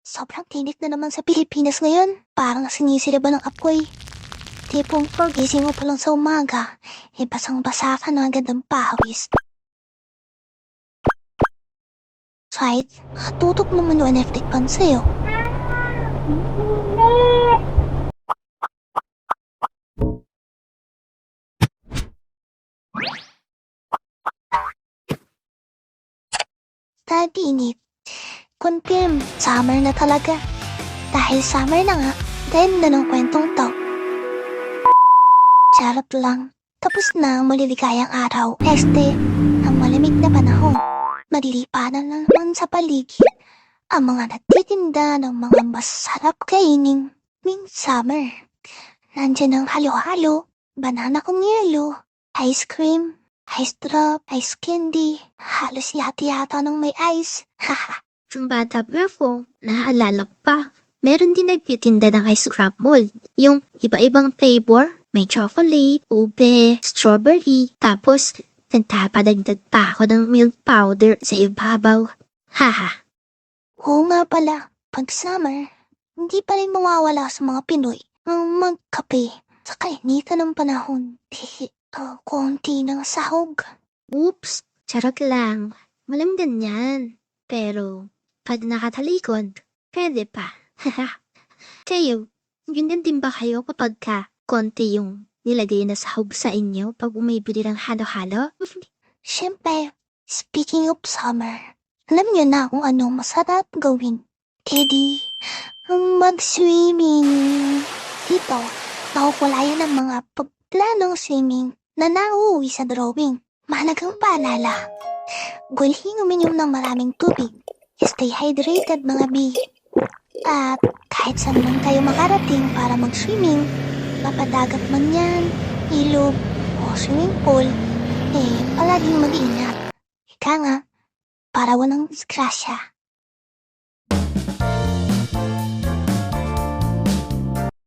Sobrang tinik na naman sa Pilipinas ngayon. Parang sinisiraba ng apoy. Tipong gising mo pa lang sa umaga, basang-basa ka na agad ng pawis. Kahit tutok naman yung NFT pan sa'yo. Init. Confirm, summer na talaga. Dahil summer na nga, dahil na ng kwentong to. Charot lang. Tapos na ang maliligayang araw. Ang malamig na panahon. Malilipanan na naman sa paligid ang mga nagtitinda ng mga masarap kainin. Summer. Nandiyan ang halo-halo, banana kong yelo, ice cream, ice drop, ice candy, halos yata ng may ice. Haha. Yung bata pa ako, naaalala ko pa. Meron din nagtitinda ng ice cream mold. Yung iba-ibang flavor, may chocolate, ube, strawberry, tapos nagpapadagdag pa ako ng milk powder sa ibabaw. Haha. Oo nga pala, pag summer, hindi pa rin mawawala sa mga Pinoy ang magkape sa kainitan ng panahon. Konti ng sahog. Oops, charot lang. Walang ganyan. Pero, pag nakatalikod, pwede pa. Haha. Kayo, ganyan din ba kayo kapag konti yung nilagay na sahog sa inyo pag umibili ng halo-halo? Siyempre, speaking of summer, alam niyo na kung anong masarap gawin. Kedi, ang mag-swimming. Dito, nakukulayan ng mga pagplanong swimming na nauuwi sa drawing. Mahalagang paalala. Gulhing uminom ng maraming tubig. Stay hydrated mga B. At kahit saan man kayo makarating para mag-swimming, mapadagat man yan, ilog, o swimming pool, palaging mag-iingat. Ika nga, para walang disgrasya.